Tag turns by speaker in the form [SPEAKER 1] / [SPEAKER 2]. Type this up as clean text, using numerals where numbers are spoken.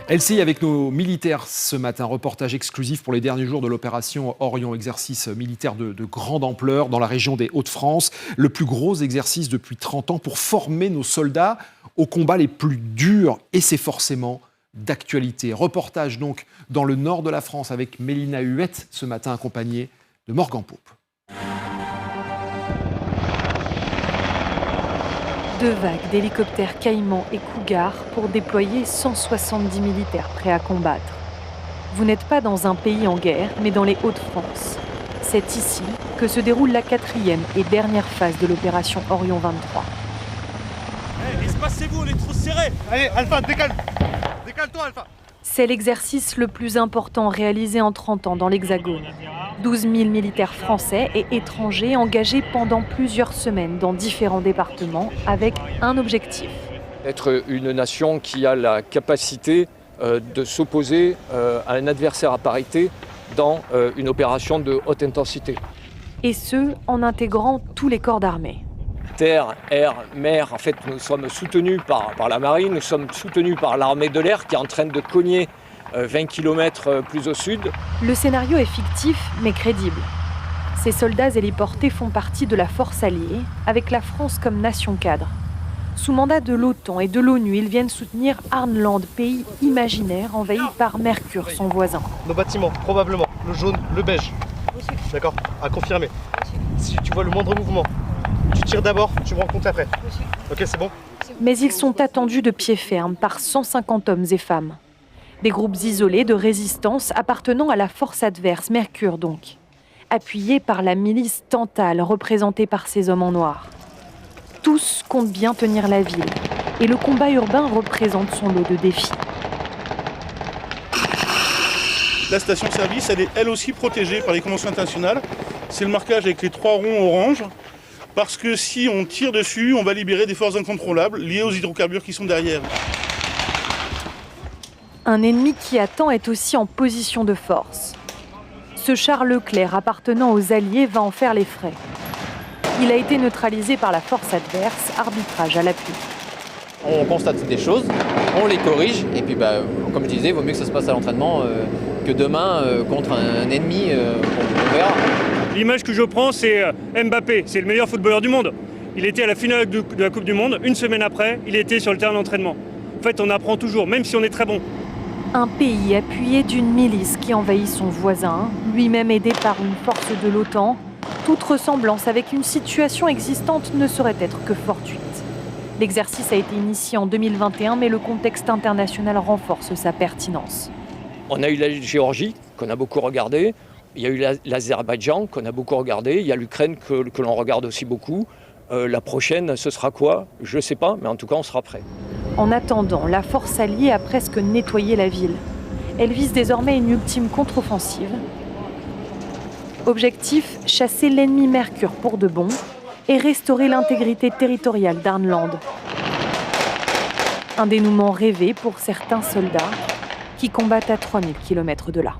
[SPEAKER 1] LCI avec nos militaires ce matin, reportage exclusif pour les derniers jours de l'opération Orion, exercice militaire de grande ampleur dans la région des Hauts-de-France. Le plus gros exercice depuis 30 ans pour former nos soldats aux combats les plus durs, et c'est forcément d'actualité. Reportage donc dans le nord de la France avec Mélina Huette ce matin, accompagnée de Morgan Paup.
[SPEAKER 2] Deux vagues d'hélicoptères Caïman et Cougar pour déployer 170 militaires prêts à combattre. Vous n'êtes pas dans un pays en guerre, mais dans les Hauts-de-France. C'est ici que se déroule la 4e et dernière phase de l'opération Orion 23.
[SPEAKER 3] Espacez-vous, on est trop serré.
[SPEAKER 4] Allez, Alpha, décale. Décale-toi, Alpha.
[SPEAKER 2] C'est l'exercice le plus important réalisé en 30 ans dans l'Hexagone. 12 000 militaires français et étrangers engagés pendant plusieurs semaines dans différents départements avec un objectif.
[SPEAKER 5] Être une nation qui a la capacité de s'opposer à un adversaire à parité dans une opération de haute intensité.
[SPEAKER 2] Et ce, en intégrant tous les corps d'armée.
[SPEAKER 5] Terre, air, mer, en fait, nous sommes soutenus par la marine, nous sommes soutenus par l'armée de l'air qui est en train de cogner 20 km plus au sud.
[SPEAKER 2] Le scénario est fictif, mais crédible. Ces soldats héliportés font partie de la force alliée, avec la France comme nation cadre. Sous mandat de l'OTAN et de l'ONU, ils viennent soutenir Arnland, pays imaginaire envahi par Mercure, son voisin.
[SPEAKER 4] Nos bâtiments, probablement. Le jaune, le beige. D'accord, à confirmer. Si tu vois le moindre mouvement, tu tires d'abord, tu me rencontres après. Ok, c'est bon?
[SPEAKER 2] Mais ils sont attendus de pied ferme par 150 hommes et femmes. Des groupes isolés de résistance appartenant à la force adverse, Mercure donc. Appuyés par la milice Tantale, représentée par ces hommes en noir. Tous comptent bien tenir la ville. Et le combat urbain représente son lot de défis.
[SPEAKER 6] La station-service, elle est elle aussi protégée par les conventions internationales. C'est le marquage avec les 3 ronds orange. Parce que si on tire dessus, on va libérer des forces incontrôlables liées aux hydrocarbures qui sont derrière.
[SPEAKER 2] Un ennemi qui attend est aussi en position de force. Ce char Leclerc appartenant aux Alliés va en faire les frais. Il a été neutralisé par la force adverse, arbitrage à l'appui.
[SPEAKER 7] On constate des choses, on les corrige, et puis comme je disais, il vaut mieux que ça se passe à l'entraînement que demain contre un ennemi qu'on verra.
[SPEAKER 3] L'image que je prends, c'est Mbappé, c'est le meilleur footballeur du monde. Il était à la finale de la Coupe du Monde, une semaine après, il était sur le terrain d'entraînement. En fait, on apprend toujours, même si on est très bon.
[SPEAKER 2] Un pays appuyé d'une milice qui envahit son voisin, lui-même aidé par une force de l'OTAN. Toute ressemblance avec une situation existante ne saurait être que fortuite. L'exercice a été initié en 2021, mais le contexte international renforce sa pertinence.
[SPEAKER 5] On a eu la Géorgie, qu'on a beaucoup regardé. Il y a eu l'Azerbaïdjan, qu'on a beaucoup regardé. Il y a l'Ukraine, que l'on regarde aussi beaucoup. La prochaine, ce sera quoi? Je ne sais pas, mais en tout cas, on sera prêt.
[SPEAKER 2] En attendant, la force alliée a presque nettoyé la ville. Elle vise désormais une ultime contre-offensive. Objectif, chasser l'ennemi Mercure pour de bon et restaurer l'intégrité territoriale d'Arnland. Un dénouement rêvé pour certains soldats qui combattent à 3000 km de là.